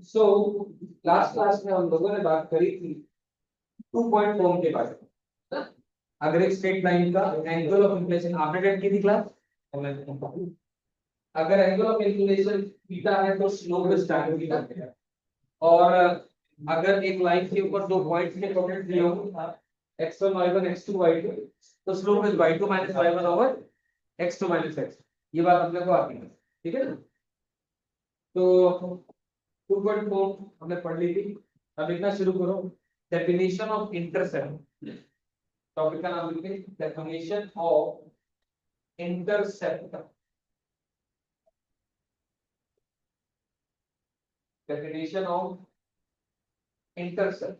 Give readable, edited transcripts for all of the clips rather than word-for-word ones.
So last class में हम लोगों ने बात करी थी 2 पॉइंट फॉर्म के बारे में। अगर एक स्ट्रेट लाइन का एंगल ऑफ इंक्लिनेशन आपने अटेंड की थी क्लास। अगर एंगल ऑफ इंक्लिनेशन थीटा है तो स्लोप इज tan थीटा। और अगर एक लाइन के ऊपर दो पॉइंट्स के कोऑर्डिनेट दिए हो x1 y1 x2 y2 तो slope is y2 y1 over x2 x। ये बात अपने को आती है, ठीक है ना। तो 2.4 हमने पढ़ ली थी। अब लिखना शुरू करो। Definition of intercept. टॉपिक का नाम लिखिए, definition of intercept. Definition of intercept.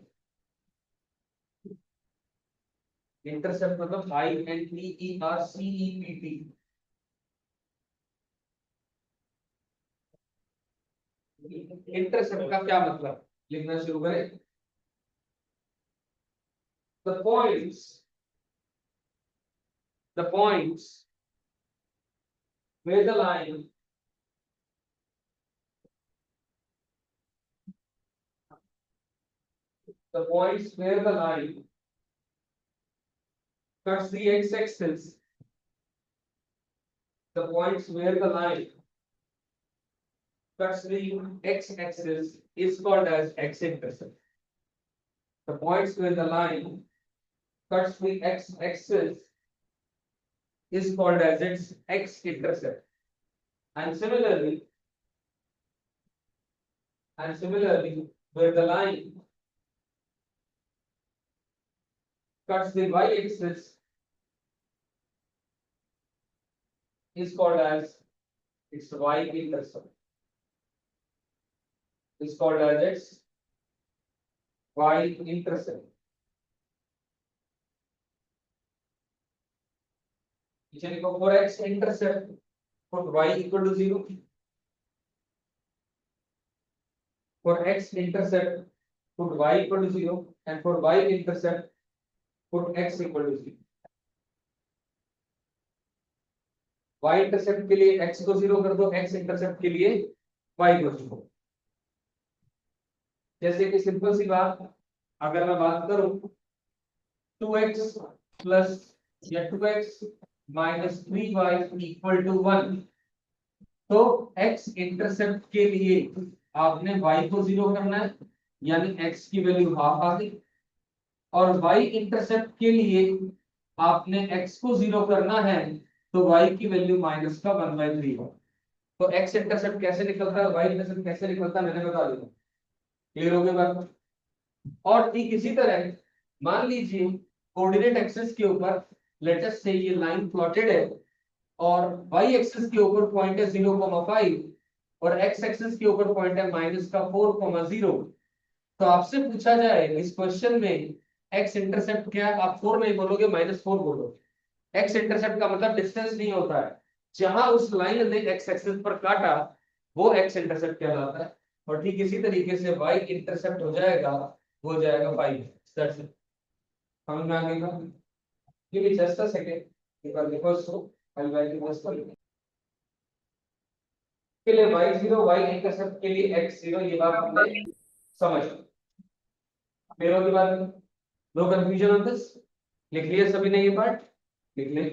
Intercept मतलब INTERCEPT। इंटरसेप्ट का क्या मतलब, लिखना शुरू करें। The points where the line the points where the line cuts the x-axis. The points where the line cuts the x-axis is called as x-intercept. The points where the line cuts the x-axis is called as its x-intercept. And similarly, where the line cuts the y-axis is called as its y-intercept. Is called as its y-intercept. For x-intercept, put y equal to 0. For x-intercept, put y equal to 0, and for y-intercept, put x equal to 0. y-intercept के लिए x को 0 कर दो, x-intercept के लिए y को 0। जैसे कि सिंपल सी बात, अगर मैं बात करूं 2x प्लस या 2x minus 3y equal to 1, तो x-intercept के लिए आपने y को 0 करना है, यानी x की वैल्यू हाफ आ गई। और y-intercept के लिए आपने x को 0 करना है, तो y की वैल्यू माइनस का 1/3 हो। तो x-intercept कैसे निकलता है, y-intercept कैसे निकलता है, मैंने बता दिया। क्लियर हो गई बात। और ठीक इसी तरह मान लीजिए कोऑर्डिनेट एक्सिस के ऊपर लेट अस से ये लाइन प्लॉटेड है और y एक्सिस के ऊपर पॉइंट है 0,5 और x एक्सिस के ऊपर पॉइंट है -4,0। तो आपसे पूछा जाए इस क्वेश्चन में x इंटरसेप्ट क्या है, आप 4 नहीं बोलोगे, -4 बोलोगे। x इंटरसेप्ट का मतलब डिस्टेंस नहीं होता है, जहां उस लाइन ने x एक्सिस पर काटा वो x इंटरसेप्ट कहलाता है। और ठीक इसी तरीके से y इंटरसेप्ट हो जाएगा, वो हो जाएगा 5। That's it. समझ में आ गई बात। Give me just a second, एक बार देखो इसको। I will write this for you. के लिए y0 y इंटरसेप्ट के लिए x0, ये बात हमने समझ ली। मेरों की बात, नो कंफ्यूजन ऑन दिस। लिख लिया सभी ने ये पार्ट, लिख ले।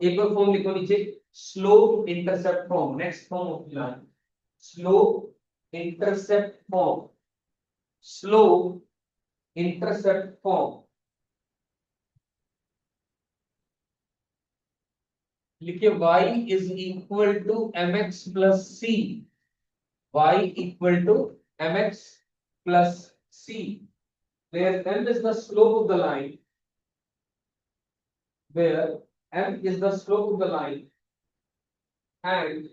एक और फॉर्म लिखो नीचे, slope intercept form. Next form of line, slope intercept form. Slope intercept form लिखिए, y is equal to mx plus c। y equal to mx plus c, where m is the slope of the line, where m is the slope of the line and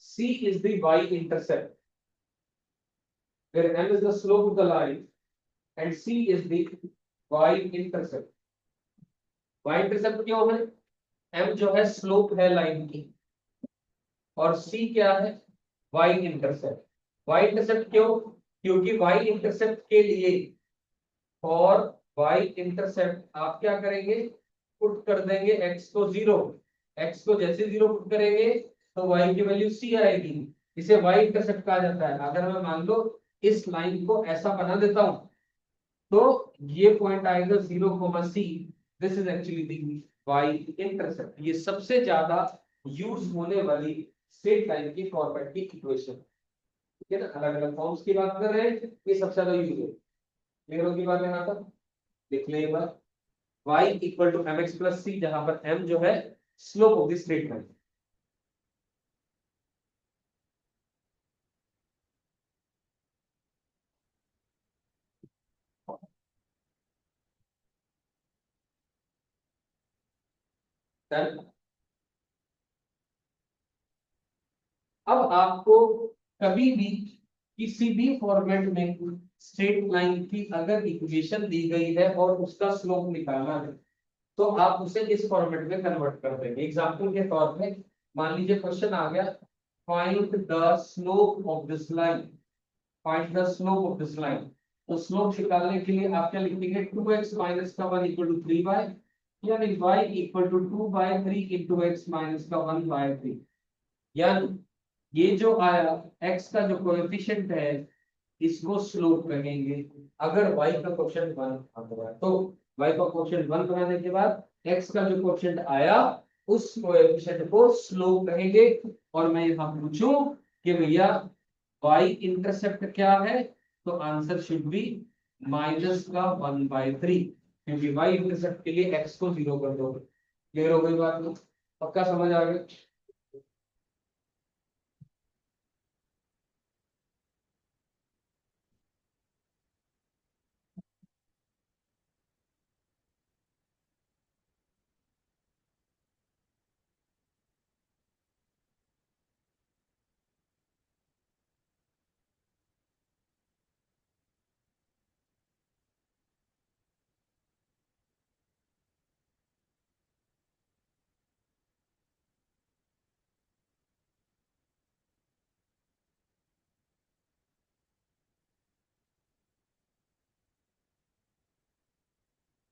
c is the y-intercept, where m is the slope of the line and c is the y-intercept। y-intercept क्यों है, m जो है slope है line की, और c क्या है, y intercept. y intercept क्यों, क्योंकि y इंटरसेप्ट के लिए, और y इंटरसेप्ट आप क्या करेंगे, पुट कर देंगे x को 0। x को जैसे 0 पुट करेंगे तो y की वैल्यू c आएगी। इसे y इंटरसेप्ट कहा जाता है। अगर मैं मान लो इस लाइन को ऐसा बना देता हूं, तो ये पॉइंट आएगा 0,c। This is actually the y intercept. ये सबसे ज्यादा यूज होने वाली स्ट्रेट लाइन की फॉर्मेट की इक्वेशन, ठीक है ना। अलग अलग फॉर्म्स की बात कर रहे हैं, ये सबसे ज्यादा यूज है। क्लियर होगी बात यहाँ तक, लिख ले एक बार। y equal to mx plus c, जहां पर m जो है slope of the straight line. Done. अब आपको कभी भी किसी भी फॉर्मेट में स्ट्रेट लाइन की अगर इक्वेशन दी गई है और उसका स्लोप निकालना है, तो आप उसे इस फॉर्मेट में कन्वर्ट कर देंगे। एग्जांपल के तौर पे मान लीजिए क्वेश्चन आ गया, find the slope of this line, find the slope of this line. तो स्लोप निकालने के लिए आप क्या लिखेंगे, 2x माइनस का 1 इक्वल टू 3y, यानी y equal to 2/3 into x minus का 1/3। यानी ये जो आया x का जो कोएफिशिएंट है, इसको स्लोप कहेंगे। अगर y का कोएफिशिएंट 1 आता है तो y का कोएफिशिएंट 1 बनाने के बाद x का जो कोएफिशिएंट आया, उस कोएफिशिएंट को स्लोप कहेंगे। और मैं यहां पूछूं कि भैया y इंटरसेप्ट क्या है, तो आंसर शुड बी माइनस का 1/3, क्योंकि y इंटरसेप्ट के लिए x को 0 कर दो। क्लियर हो गई बात, पक्का समझ आ गया।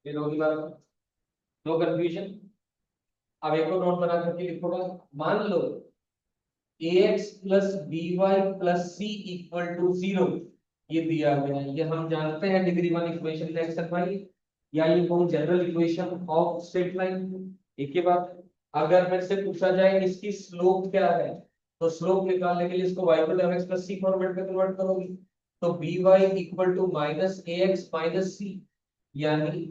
क्लियर होगी बात, नो कंफ्यूजन। अब एक और नोट बना करके लिखोगा, मान लो ax plus by plus c equal to 0, ये दिया गया है। ये हम जानते हैं डिग्री 1 इक्वेशन से एक्स भाई, या ये बहुत general equation of straight line. एक ही बात, अगर मेरे से पूछा जाए इसकी स्लोप क्या है, तो स्लोप निकालने के लिए इसको y को mx प्लस c फॉर्मेट में कन्वर्ट करोगे, तो by equal to minus ax minus c, यानी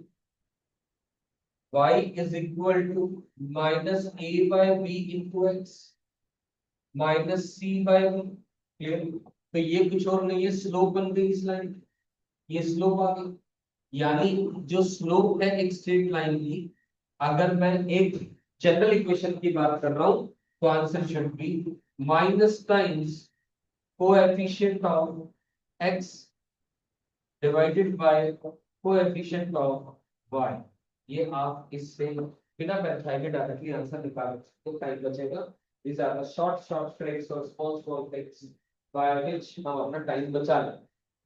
y is equal to minus a by b into x minus c by one. Clear, तो ये कुछ और नहीं है, स्लोप बन गई इस लाइन की, ये स्लोप आ गई। यानी जो स्लोप है एक स्ट्रेट लाइन की, अगर मैं एक जनरल इक्वेशन की बात कर रहा हूं, तो answer should be minus times coefficient of x divided by coefficient of y. ये आप इससे बिना वेरीफाई के डायरेक्टली आंसर निकाल सकते हो, टाइम बचेगा। these are the short tricks or small tricks by which हम अपना टाइम बचा लें।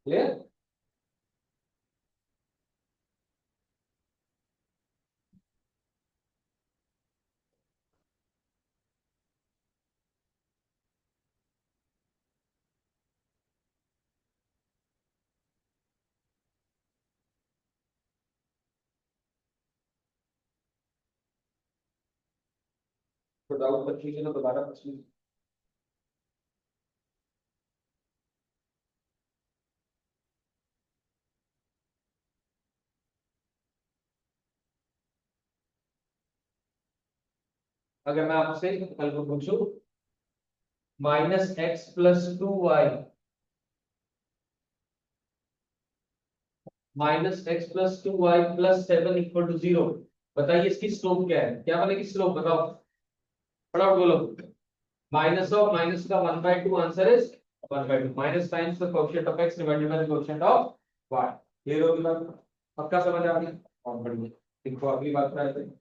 क्लियर, तो डाउट बच्ची के लिए दोबारा पूछ लीजिए। अगर मैं आपसे कल को पूछूं minus x plus 2y minus x plus 2y plus 7 equal to 0, बताइए इसकी स्लोप क्या है, क्या बनेगी स्लोप बताओ, फटाफट बोलो। माइनस का 1/2 answer is 1/2 minus times the coefficient of x divided by the coefficient of y। Clear होगी बात, पक्का समझ आ गई, और बढ़िया। देखो अगली बात पर आते हैं।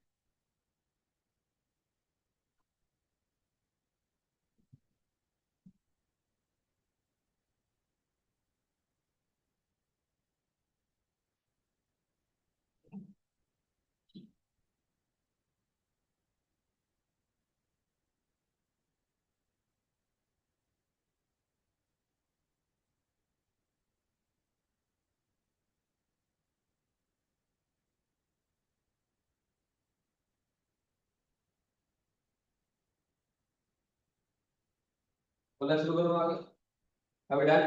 बोलना शुरू करो आगे। अब डन।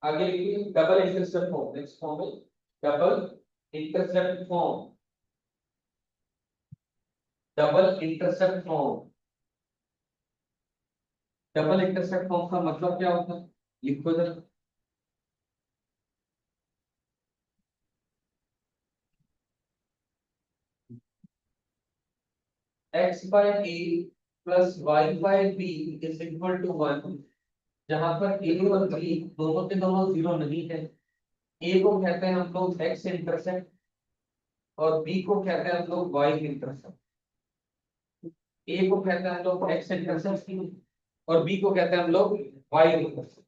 आगे लिखिए double intercept form. Next form है double intercept form. Double intercept form. Double intercept form का मतलब क्या होता है, लिखो जरा। x by a plus y by b is equal to 1, जहां पर a और b दोनों के दोनों जीरो नहीं है। a को कहते हैं हम लोग x इंटरसेप्ट और b को कहते हैं हम लोग y इंटरसेप्ट। a को कहते हैं हम लोग x इंटरसेप्ट और b को कहते हैं हम लोग y intercept.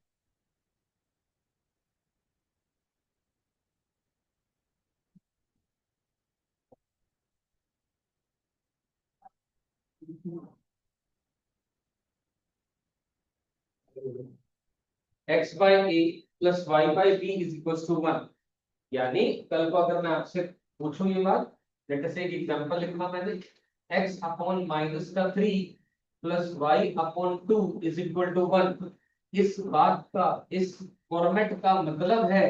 x by a plus y by b is equal to 1। यानी कल को अगर मैं आपसे पूछूं ये बात, लेट से एक एग्जांपल लिखा मैंने, x अपॉन माइनस का 3 plus y upon 2 is equal to 1। इस बात का, इस फॉर्मेट का मतलब है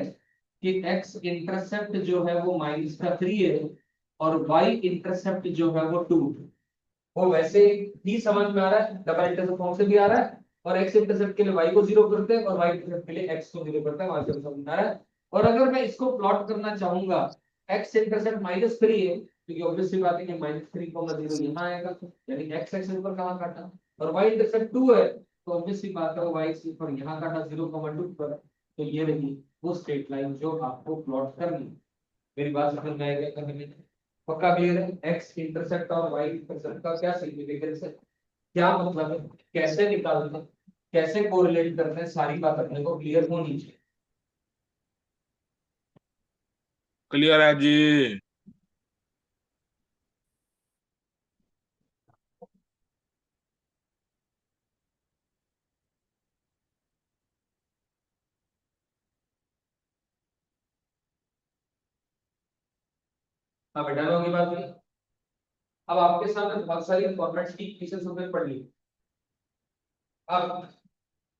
कि x इंटरसेप्ट जो है वो माइनस का 3 है और y इंटरसेप्ट जो है वो 2। वो वैसे ही समझ में आ रहा है, डबल इंटरसेप्ट फॉर्म से भी आ रहा है। और x इंटरसेप्ट के लिए y को जीरो करते हैं और y इंटरसेप्ट के लिए x को जीरो करते हैं, वहां से समझ में आ रहा है। और अगर मैं इसको प्लॉट करना चाहूंगा, x इंटरसेप्ट -3 है क्योंकि ऑब्वियस सी बात है कि -3 को जीरो यहाँ आएगा, यानी x एक्सिस पर कहां काटा, और y इंटरसेप्ट 2 है तो ऑब्वियस सी बात है वो y एक्सिस पर यहाँ काटा 0,2 पर। तो ये रही वो स्ट्रेट लाइन जो आपको प्लॉट करनी है। मेरी बात समझ में आएगा करने में? पक्का क्लियर है? एक्स इंटरसेप्ट और वाई इंटरसेप्ट का क्या सिग्निफिकेंस है, क्या मतलब है, कैसे निकालते हैं, कैसे कोरिलेट करते हैं, सारी बात अपने को क्लियर होनी चाहिए। क्लियर है जी। हाँ बेटा होगी बात नहीं। अब आपके सामने बहुत सारी फॉर्मेट्स की इक्वेशंस हमने पढ़ ली। अब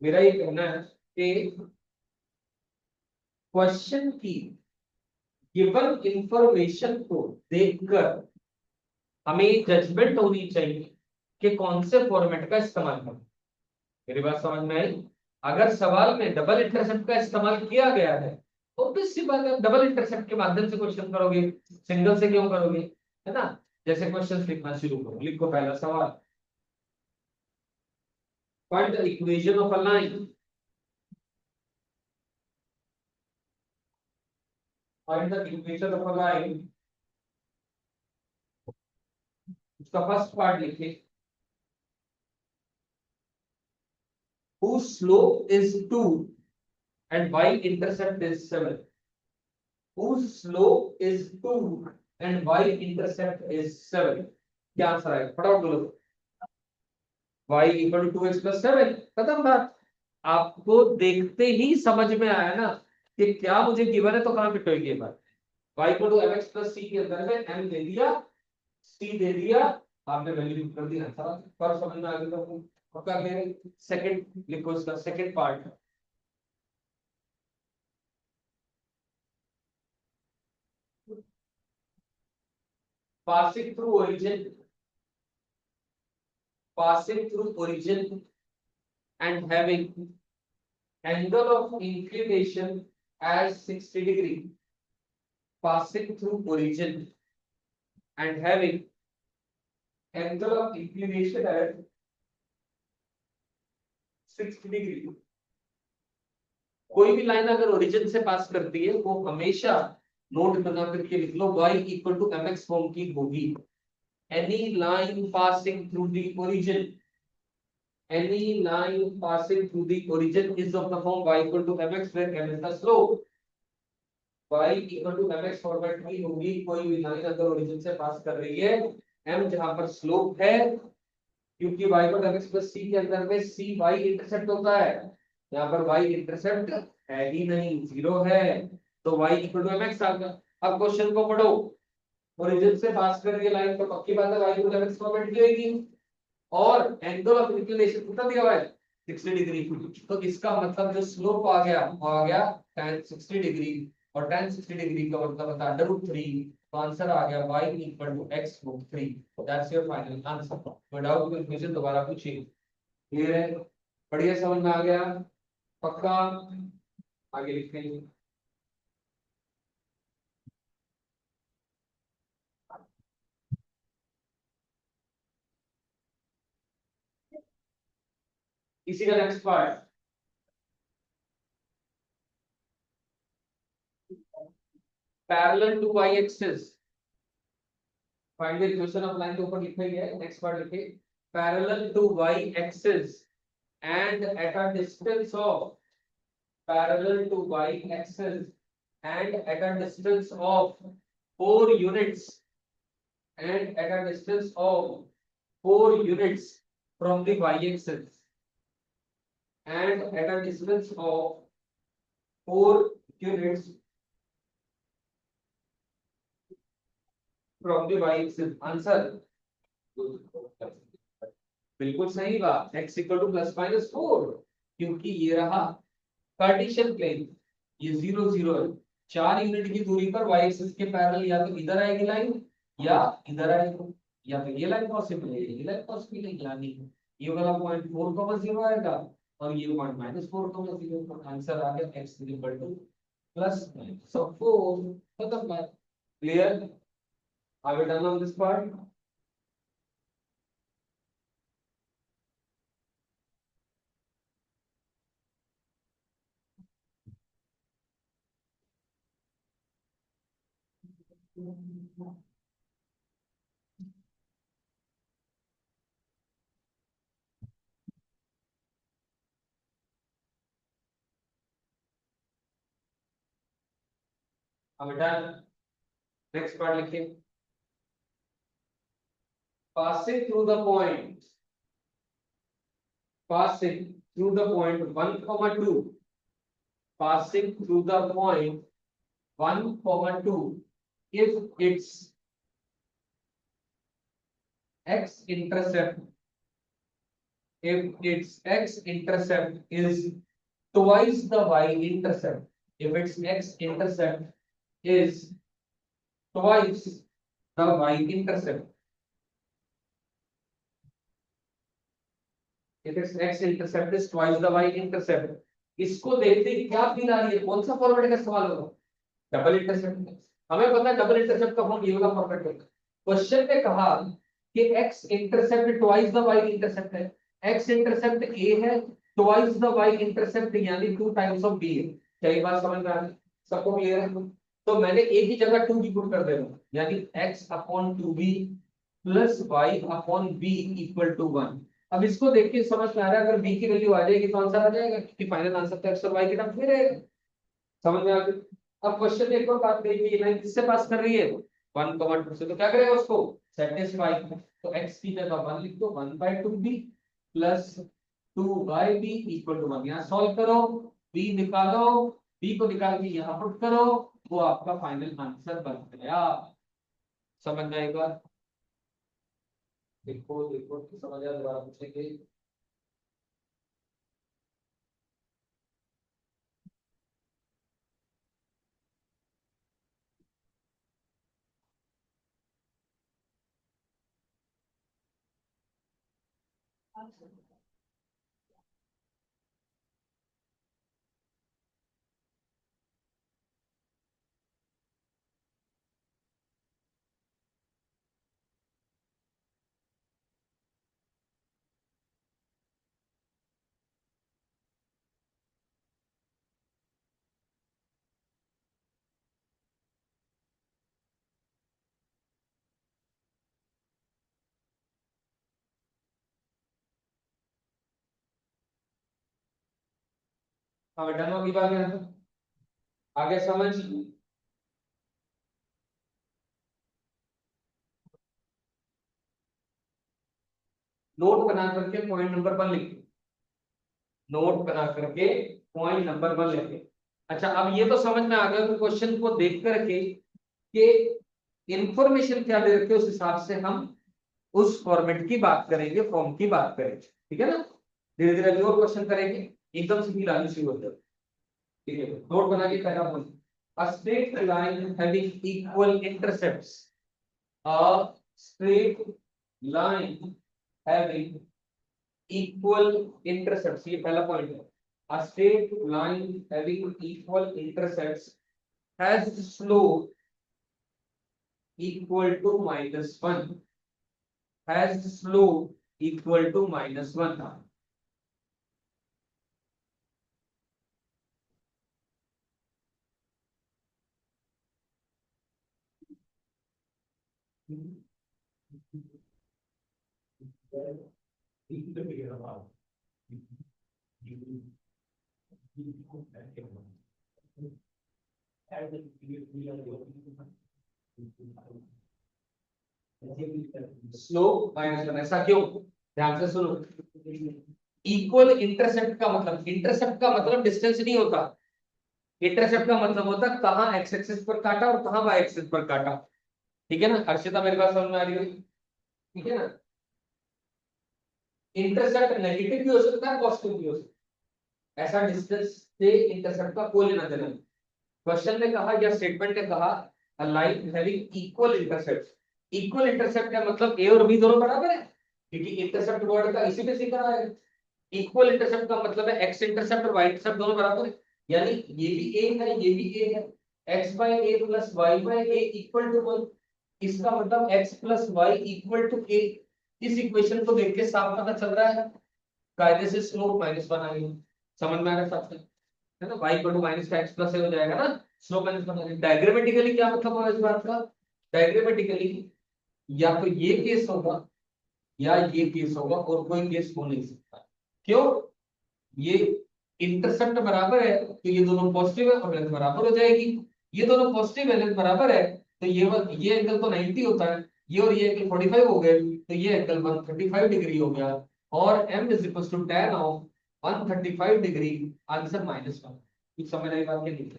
मेरा ये कहना है कि क्वेश्चन की गिवन इंफॉर्मेशन को देखकर हमें जजमेंट होनी चाहिए कि कौन से फॉर्मेट का इस्तेमाल करें। मेरी बात समझ में आई? अगर सवाल में डबल इंटरसेप्ट का इस्तेमाल किया गया है तो obvious सी बात है डबल इंटरसेप्ट के माध्यम से क्वेश्चन करोगे, सिंगल से क्यों करोगे, है ना। जैसे क्वेश्चन लिखना शुरू करो, लिखो पहला सवाल, find the equation of a line. Find the equation of a line. उसका फर्स्ट पार्ट लिखे, whose slope is 2 and y intercept is 7। whose slope is 2 and y intercept is 7। क्या आंसर आएगा फटाफट बोलो। y equal to 2x plus 7, खत्म बात। आपको देखते ही समझ में आया ना कि क्या मुझे गिवन है तो कहां फिट होगी ये बात। y equal to mx plus c के अंदर में m दे दिया, c दे दिया, आपने वैल्यू कर दी आंसर पर समझ में आ गया तो पक्का करें। सेकंड लिखो, इसका second part, passing through origin, passing through origin and having angle of inclination as 60 degree, passing through origin and having angle of inclination as 60 degree। कोई भी लाइन अगर ओरिजिन से पास करती है वो हमेशा नोट बना करके लिख लो y equal to mx form की होगी। Any line passing through the origin, any line passing through the origin is of the form y equal to mx where m is the slope। y equal to mx format में होगी कोई भी line अगर origin से पास कर रही है, m जहां पर स्लोप है, क्योंकि y equal to mx plus c के अंदर में c y इंटरसेप्ट होता है, यहाँ पर y इंटरसेप्ट है ही नहीं, जीरो है, तो y इक्वल टू mx आ गया। अब क्वेश्चन को पढ़ो, ओरिजिन से पास कर रही है लाइन तो पक्की बात है y equal to mx format की होगी। और एंगल ऑफ इंक्लिनेशन कितना दिया हुआ है 60 डिग्री। तो इसका मतलब जो स्लोप आ गया वो आ गया tan 60 डिग्री, और tan 60 डिग्री का मतलब होता है √3। तो आंसर आ गया y equal to x√3। That's your final answer. कोई डाउट कंफ्यूजन दोबारा पूछिए। क्लियर है? बढ़िया, समझ में आ गया? पक्का? आगे लिखते हैं। इसी का next part, parallel to y axis find the equation of line के ऊपर लिखा ही है। नेक्स्ट पार्ट लिखिए, parallel to y axis and at a distance of parallel to y axis and at a distance of 4 units and at a distance of 4 units from the y axis and at a distance of 4 units from the y axis। Answer बिल्कुल सही बात, x equal to ±4, क्योंकि ये रहा Cartesian plane, ये 0 0 है। 4 unit की दूरी पर y एक्सिस के पैरेलल या तो इधर आएगी लाइन या इधर आएगी, या तो ये लाइन पॉसिबल है ये लाइन पॉसिबल है, यानी ये वाला पॉइंट 4,0 आएगा और ये पॉइंट -4,0। तो आंसर आ गया x इक्वल टू +4। खत्म बात। क्लियर? आगे डन ऑन दिस पार्ट। अब बेटा नेक्स्ट पार्ट लिखिए, passing through the point, passing through the point 1, 2, passing through the point 1, 2, if its x intercept, if its x intercept is twice the y intercept, if its x intercept is twice the y intercept, if its x intercept is twice the y intercept, इसको देखते ही क्या feel आ रही है, कौन सा format का इस्तेमाल होगा? Double intercept. हमें पता है डबल इंटरसेप्ट का फॉर्म ये वाला फॉर्मेट होगा। क्वेश्चन में कहा कि x intercept twice the y intercept है, x इंटरसेप्ट a है, ट्वाइस द y इंटरसेप्ट यानी 2 टाइम्स ऑफ b है। क्या ये बात समझ में आ रही है? सबको क्लियर है? तो मैंने a की जगह 2 की पुट कर दे रहा हूं, यानी x/2b plus y/b equal to 1। अब इसको देख के समझ में आ रहा है, अगर b की वैल्यू आ जाएगी तो आंसर आ जाएगा, क्योंकि फाइनल आंसर तो x और y के टर्म्स में रहेगा। समझ में आ गई? अब क्वेश्चन में एक और बात देखिए, लाइन किससे पास कर रही है? 1, 2 से। तो क्या करेगा उसको सेटिस्फाई। तो x की जगह 1 लिख दो, 1/2b plus 2/b equal to 1। यहाँ सॉल्व करो, b निकालो, b को निकाल के यहाँ पुट करो, वो आपका फाइनल आंसर बन गया। समझ में आएगा? देखो देखो समझ आया, दोबारा पूछेंगे। हाँ डन होगी बात यहाँ पे। आगे समझ। नोट बना करके पॉइंट नंबर 1 लिखिए, नोट बना करके पॉइंट नंबर 1 लिखिए। अच्छा, अब ये तो समझ में आ गया कि क्वेश्चन को देख करके कि इंफॉर्मेशन क्या दे रखे, उस हिसाब से हम उस फॉर्मेट की बात करेंगे, फॉर्म की बात करेंगे। ठीक है ना? धीरे धीरे अभी और क्वेश्चन करेंगे, एकदम से फील आनी शुरू हो जाए। ठीक है, नोट बना के पहला point, a straight line having equal intercepts, a straight line having equal intercepts, ये पहला पॉइंट है। A straight line having equal intercepts has slope equal to -1, has slope equal to -1. Slope -1, ऐसा क्यों? ध्यान से सुनो। इक्वल इंटरसेप्ट का मतलब, इंटरसेप्ट का मतलब डिस्टेंस नहीं होता, इंटरसेप्ट का मतलब होता कहां एक्स एक्सिस पर काटा और कहां वाई एक्सिस पर काटा। ठीक है ना हर्षिता, मेरी बात समझ में आ रही है? ठीक है ना, इंटरसेप्ट नेगेटिव भी हो सकता है, पॉजिटिव भी हो सकता है, ऐसा डिस्टेंस से इंटरसेप्ट का कोई लेना देना नहीं। क्वेश्चन ने कहा या स्टेटमेंट ने कहा a line having equal intercept, equal intercept का मतलब ए और बी दोनों बराबर है, क्योंकि इंटरसेप्ट वर्ड का इसी पे सीखा है। इक्वल इंटरसेप्ट का मतलब है एक्स इंटरसेप्ट और वाई इंटरसेप्ट दोनों बराबर है, यानी ये भी ए है ये भी ए है, x by a plus y by a equal to 1, इसका मतलब x plus y equal to a. इस इक्वेशन को देख के साफ पता चल रहा है कायदे से स्लोप -1 आएगा। समझ में आ रहा है साफ है ना, y इक्वल टू माइनस का x प्लस ए हो जाएगा ना, स्लोप -1 आएगा। डायग्रामेटिकली क्या मतलब होगा इस बात का? डायग्रामेटिकली या तो ये केस होगा या ये केस होगा, और कोई केस हो नहीं सकता। क्यों? ये इंटरसेप्ट बराबर है तो ये दोनों पॉजिटिव है और लेंथ बराबर हो जाएगी, ये दोनों पॉजिटिव है लेंथ बराबर है तो ये एंगल तो 90 होता है, ये और ये एंगल 45 हो गए, तो ये एंगल 135 डिग्री हो गया, और m is equal to tan of 135 degree, answer -1। कुछ समझ आई बात? क्या नहीं?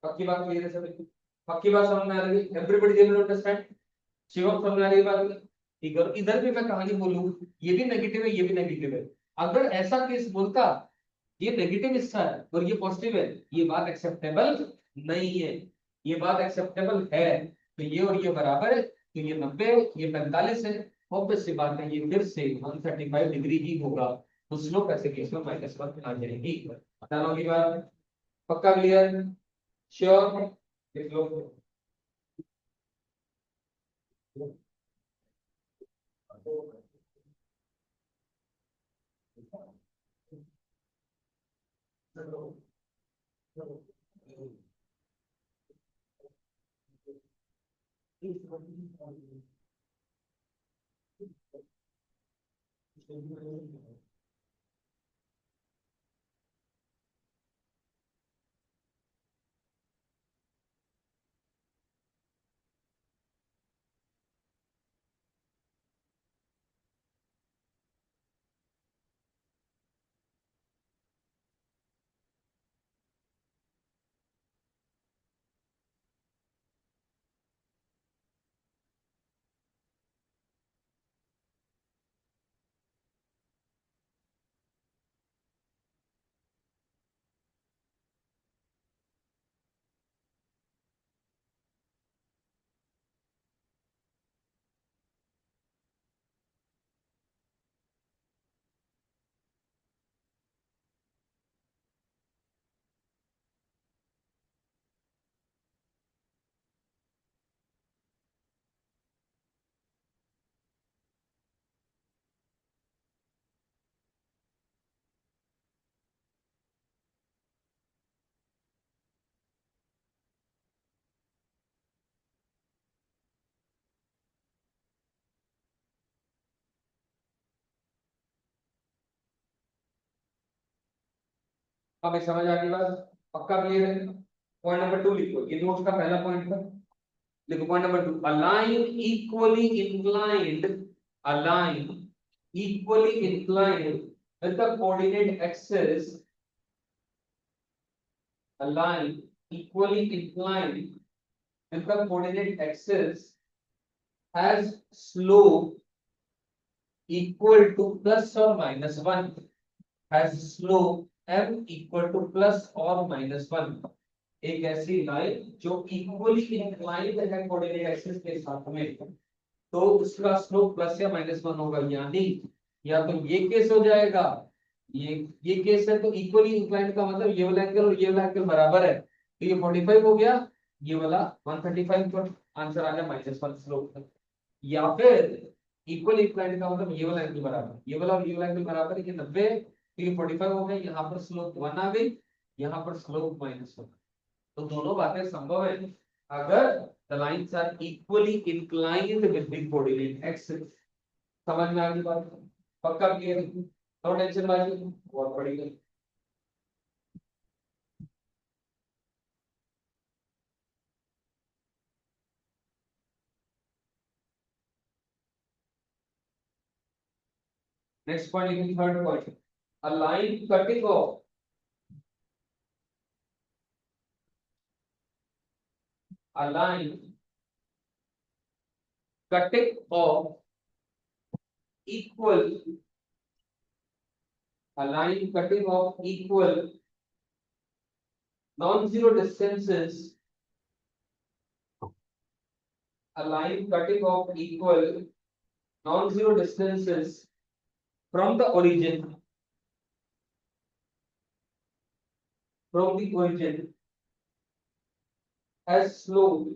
पक्की बात क्लियर है सभी? पक्की बात समझ में आ रही है? Everybody able to understand? Shivam समझ में आ रही है बात? ठीक है, और इधर भी मैं कहानी बोलूं, ये भी नेगेटिव है ये भी नेगेटिव है, अगर ऐसा केस बोलता ये नेगेटिव हिस्सा है और ये पॉजिटिव है, ये बात एक्सेप्टेबल नहीं है। ये बात एक्सेप्टेबल है तो ये और ये बराबर है, तो ये 90 ये 45 है, ऑब्वियस सी बात है ये फिर से 135 डिग्री ही होगा, तो स्लोप ऐसे केस में -1 आ जाएगी। बता रहा हूँ ये बात, पक्का क्लियर? श्योर? देख लो। अब ये समझ आ गई बात? पक्का क्लियर है? पॉइंट नंबर 2 लिखो, ये नोट्स का पहला पॉइंट था। देखो point number 2, align equally inclined, align equally inclined with the coordinate axis, a line equally inclined with the coordinate axis has slope equal to +or -1, has slope m equal to plus or minus 1, एक ऐसी line जो equally inclined है coordinate axis के साथ में, तो उसका slope plus या माइनस 1 होगा। यानी या तो ये केस हो जाएगा, ये केस है तो इक्वली इंक्लाइंड का मतलब ये वाला एंगल और ये वाला एंगल बराबर है, तो ये 45 हो गया, ये वाला 135 पर आंसर आ गया -1 स्लोप। या फिर इक्वल इंक्लाइंड का मतलब ये वाला एंगल बराबर, ये वाला और ये वाला एंगल बराबर है, ये 90 है तो ये 45 हो गया, यहाँ पर स्लोप 1 आ गई, यहाँ पर स्लोप -1। तो दोनों बातें संभव है अगर the lines are equally inclined with the coordinate axis। समझ में आ गई बात? पक्का क्लियर? नो टेंशन बाजी, बहुत बढ़िया। नेक्स्ट पॉइंट लिखेंगे, third point, a line cutting off a line cutting off equal a line cutting off equal non-zero distances, a line cutting off equal non-zero distances from the origin has slope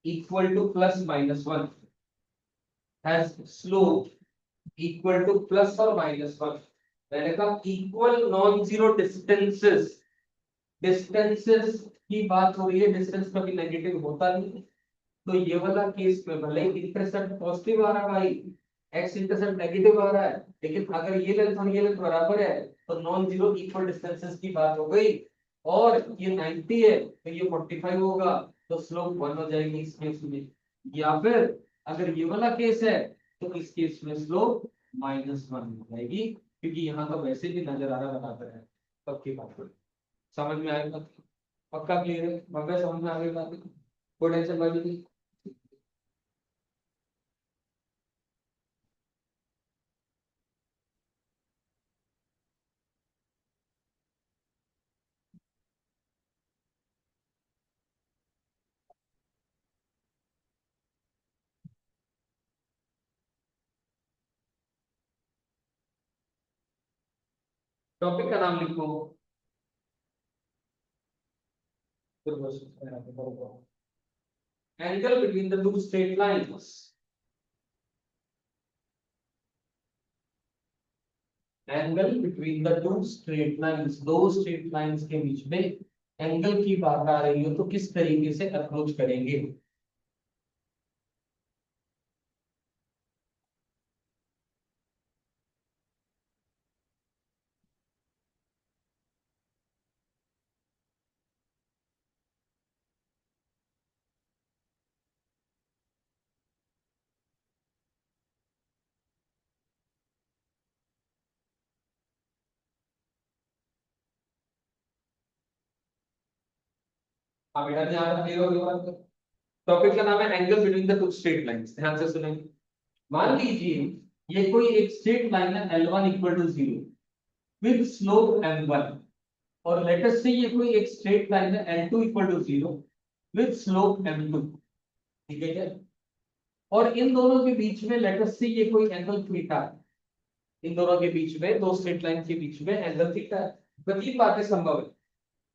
equal to plus minus 1, has slope equal to plus or minus 1। मैंने कहा equal non zero distances की बात हो रही है, distance कभी negative होता नहीं, तो ये वाला केस में भले ही इंटरसेप्ट पॉजिटिव आ रहा है भाई, एक्स इंटरसेप्ट नेगेटिव आ रहा है, लेकिन अगर ये लेंथ और ये लेंथ बराबर है तो नॉन जीरो इक्वल डिस्टेंसेस की बात हो गई, और ये 90 है तो ये 45 होगा, तो स्लोप 1 हो जाएगी इस केस में। या फिर अगर ये वाला केस है तो इस केस में स्लोप -1 हो जाएगी, क्योंकि यहाँ तो वैसे भी नजर आ रहा बराबर है। पक्की बात है, समझ में आएगा? पक्का क्लियर है? मगर समझ में आ गई बात? कोई टेंशन बाजी नहीं। टॉपिक का नाम लिखो, angle between the two straight lines, angle between the two straight lines, दो स्ट्रेट लाइंस के बीच में एंगल की बात आ रही हो तो किस तरीके से अप्रोच करेंगे? हाँ बेटा, ध्यान रखिएगा, टॉपिक का नाम है angle between the two straight lines, ध्यान से सुनेंगे। मान लीजिए ये कोई एक स्ट्रेट लाइन है L1 equal to 0 with slope m1, और लेट अस से ये कोई एक स्ट्रेट लाइन है L2 equal to 0 with slope m2, ठीक है क्या? और इन दोनों के बीच में लेट अस से ये कोई एंगल थीटा है, इन दोनों के बीच में, दो स्ट्रेट लाइन के बीच में एंगल थीटा है। तो तीन बातें संभव है,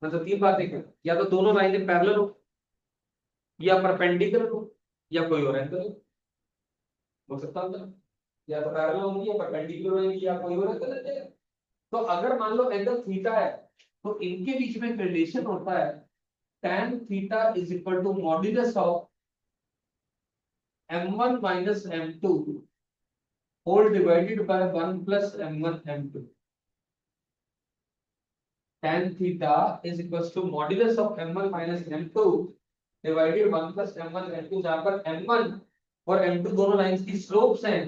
मतलब तीन बातें क्या, या तो दोनों लाइनें पैरेलल हो, या परपेंडिकुलर हो, या कोई और एंगल हो सकता है, या तो पैरेलल होंगी या परपेंडिकुलर होंगी या कोई और एंगल है। तो अगर मान लो एंगल थीटा है तो इनके बीच में रिलेशन होता है tan theta is equal to modulus of m1 minus m2 whole divided by 1 plus m1 m2। tan theta is equals to modulus of m1 minus m2 divided 1 plus m1 m2, जहां पर m1 और m2 दोनों lines की slopes हैं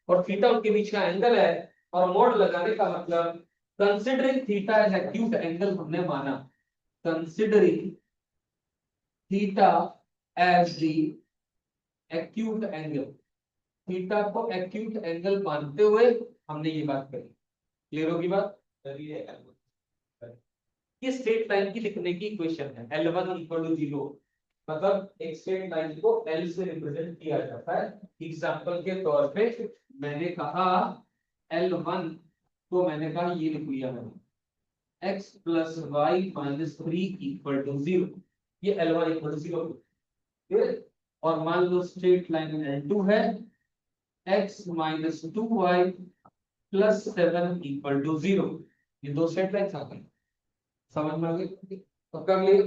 और theta उनके बीच का angle है, और मोड लगाने का मतलब considering theta as acute angle हमने माना, considering theta as the acute angle, theta को एक्यूट एंगल मानते हुए हमने ये बात करी। क्लियर होगी बात? ये स्ट्रेट लाइन की लिखने की इक्वेशन है L1 इक्वल टू 0। मतलब एक स्ट्रेट लाइन को L से रिप्रेजेंट किया जाता है। एग्जांपल के तौर पे मैंने कहा L1 को मैंने कहा ये लिख लिया मैंने x plus y minus 3 equal to 0। ये L1 इक्वल टू 0। और मान लो स्ट्रेट लाइन L2 है x minus 2y plus 7 equal to 0। ये दो स्ट्रेट लाइन्स आ गई। समझ में आ गई? तो कर लिए।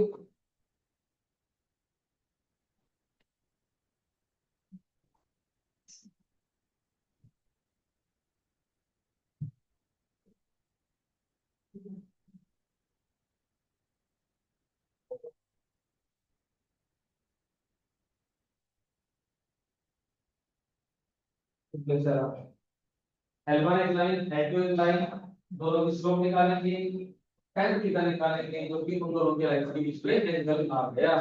L1 एक लाइन L2 एक लाइन, दोनों की स्लोप निकालेंगे, tan थीटा निकालेंगे, जो कि उन दोनों के लाइन के बीच में एंगल आ गया।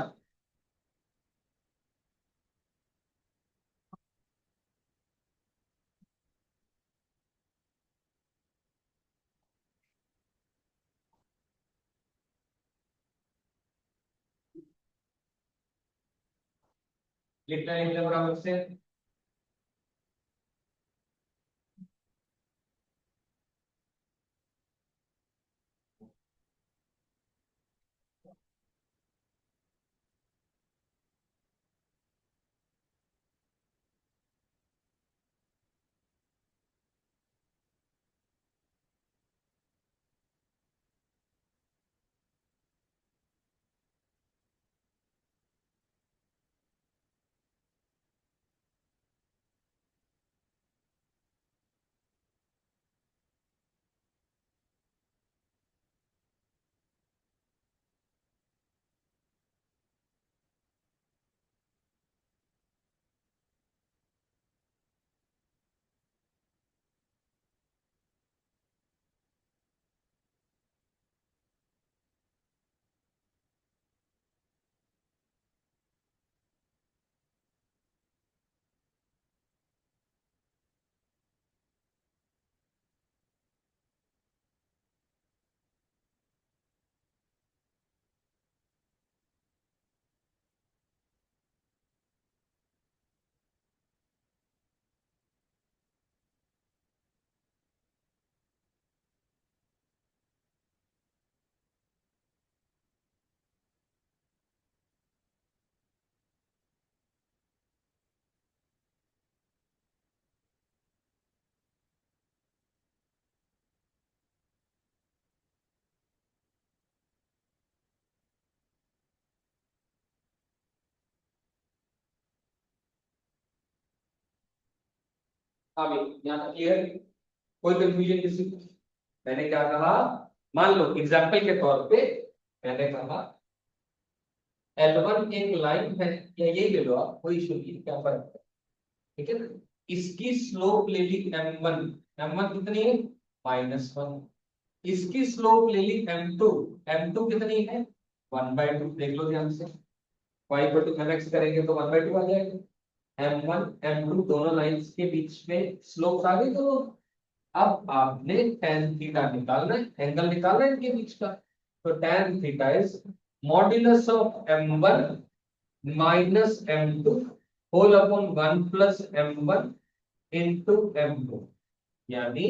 लिखना है बराबर से अभी यहाँ तक क्लियर? कोई कंफ्यूजन किसी को? मैंने क्या कहा, मान लो एग्जांपल के तौर पे मैंने कहा L1 एक लाइन है, या यही ले लो आप, कोई इशू नहीं, क्या फर्क है? ठीक है ना? इसकी स्लोप ले ली m1। m1 कितनी है? -1। इसकी स्लोप ले ली m2। m2 कितनी है? 1/2। देख लो ध्यान से, y इक्वल टू mx करेंगे तो 1/2 आ जाएगा। m1 m2 दोनों लाइंस के बीच में स्लोप आ गई। तो अब आपने tan थीटा निकालना है, एंगल निकालना है इनके बीच का। तो tan theta is modulus of m1 minus m2 whole upon 1 plus m1 into m2। यानी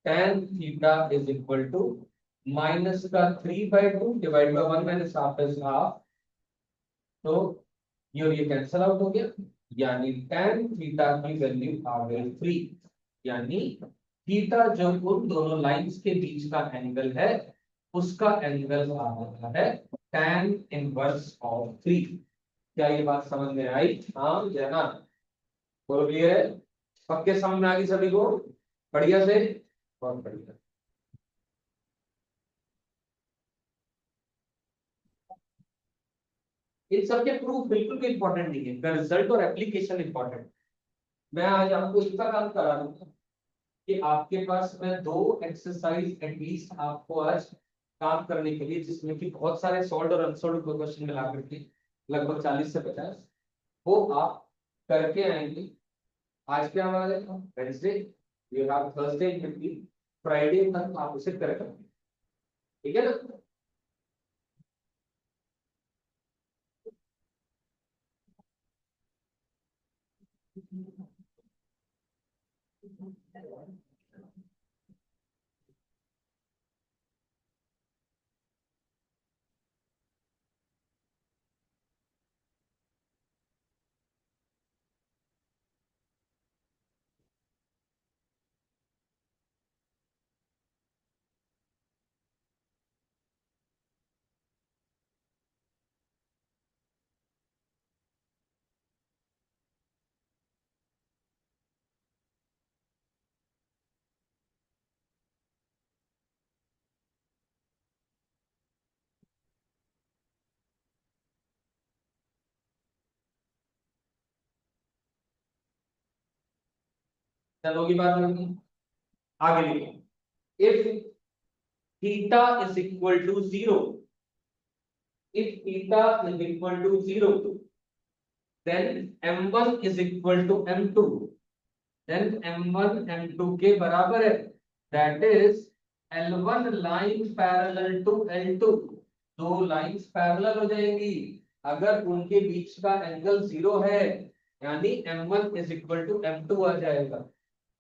tan theta is equal to minus का 3/2 divide by 1 minus half is half. तो ये कैंसल आउट हो गया, यानी tan थीटा की वैल्यू आ गई 3। यानी थीटा जो उन दोनों लाइंस के बीच का एंगल है, उसका एंगल आ रहा है tan इनवर्स ऑफ 3। क्या ये बात समझ में आई? हाँ या ना? बोलो क्लियर है? पक्के समझ में आ गई सभी को? बढ़िया से, बहुत बढ़िया। इन सबके प्रूफ बिल्कुल भी इंपॉर्टेंट नहीं है, इनका रिजल्ट और एप्लीकेशन इंपॉर्टेंट। मैं आज आपको इतना काम करा दूंगा कि आपके पास मैं दो एक्सरसाइज एटलीस्ट आपको आज काम करने के लिए, जिसमें कि बहुत सारे सॉल्व और अनसॉल्व क्वेश्चन मिला करके लगभग 40 से 50 वो आप करके आएंगे। आज क्या हमारा दिन है? Wednesday, you have Thursday in between, Friday तक आप उसे करेक्ट करेंगे, ठीक है ना? चलो की बात नहीं, आगे लिखिए। If theta is equal to zero, if theta is equal to 0, then m1 is equal to m2, then m1 m2 के बराबर है, that is L1 line parallel to L2, दो लाइंस पैरेलल हो जाएंगी अगर उनके बीच का एंगल 0 है, यानी m1 is equal to m2 आ जाएगा।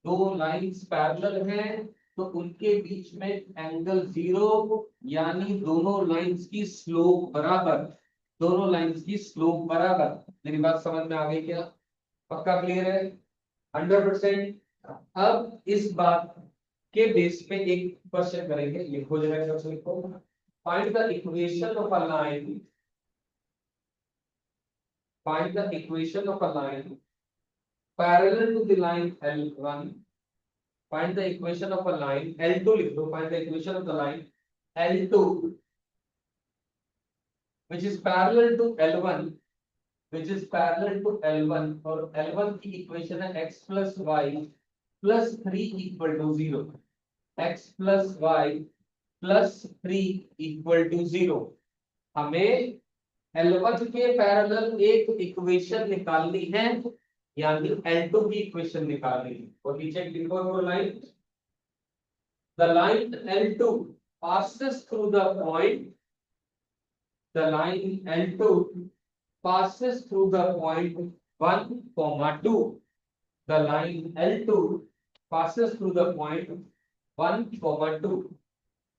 दो लाइंस पैरेलल हैं तो उनके बीच में एंगल 0, यानी दोनों लाइंस की स्लोप बराबर, दोनों लाइंस की स्लोप बराबर। मेरी बात समझ में आ गई क्या? पक्का क्लियर है? 100%। अब इस बात के बेस पे एक क्वेश्चन करेंगे, लिखो जरा क्वेश्चन लिखो। Find the equation of a line, find the equation of a line parallel to the line L1, find the equation of a line L2 लिख दो, find the equation of the line L2 which is parallel to L1, which is parallel to L1, और L1 की equation है x plus y plus 3 equal to 0, x plus y plus 3 equal to 0। हमें L1 के parallel एक equation निकालनी है, यानी L2 की इक्वेशन निकालनी है। और नीचे लिखो वो line, the line L2 passes through the point, the line L2 passes through the point 1, 2, the line L2 passes through the point 1, 2,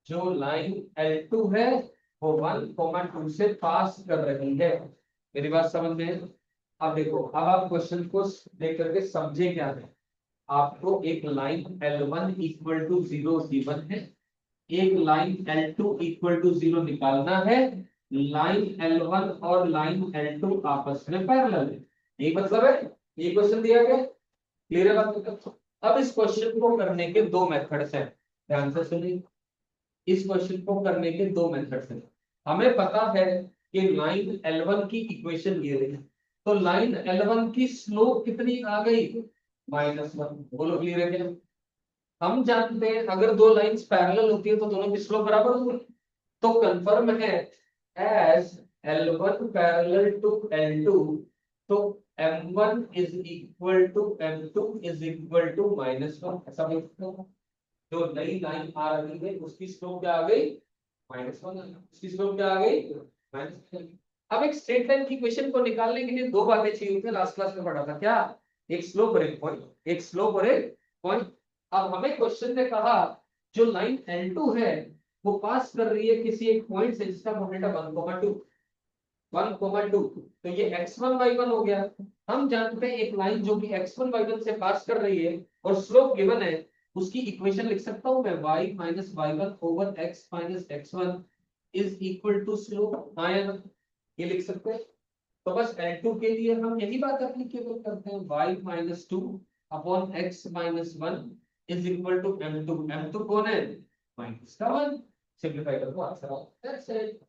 जो लाइन L2 है वो 1, 2 से पास कर रही है। मेरी बात समझ में? अब देखो, अब आप क्वेश्चन को देख करके समझे क्या है। आपको एक line L1 equal to 0 given है, एक लाइन L2 इक्वल टू 0 निकालना है, लाइन L1 और लाइन L2 आपस में पैरेलल है, यही मतलब है। ये क्वेश्चन दिया गया, क्लियर है बात? अब इस क्वेश्चन को करने के दो मेथड्स हैं, ध्यान से सुनिए। इस क्वेश्चन को करने के दो मेथड्स हैं। हमें पता है कि लाइन L1 की इक्वेशन ये रही, तो लाइन L1 की स्लोप कितनी आ गई? -1। बोलो क्लियर है क्या? हम जानते हैं अगर दो लाइंस पैरेलल होती है तो दोनों की स्लोप बराबर होगी, तो कंफर्म है as L1 parallel to L2, तो M1 is equal to M2 is equal to -1। ऐसा बोल सकते हो? जो नई लाइन आ रही है उसकी स्लोप क्या आ गई? -1। उसकी स्लोप क्या आ गई? -1। अब एक स्ट्रेट लाइन की इक्वेशन को निकालने के लिए दो बातें चाहिए थी, लास्ट क्लास में पढ़ा था क्या? एक स्लोप और एक पॉइंट, एक स्लोप और एक पॉइंट। अब हमें क्वेश्चन ने कहा जो लाइन L2 है वो पास कर रही है किसी एक पॉइंट से जिसका मोमेंट है 1, 2, तो ये x1 y1 हो गया। हम जानते हैं एक लाइन जो कि x1 y1 से पास कर रही है और स्लोप गिवन है, उसकी इक्वेशन लिख सकता हूं मैं y minus y1 over x minus x1 is equal to slope. हाँ या ना? ये लिख सकते हैं। तो बस L2 के लिए हम यही बात एप्लीकेबल करते हैं, y minus 2 upon x minus 1 is equal to M2। M2 कौन है? -1। सिंपलीफाई करो, आंसर आओ, दैट्स इट।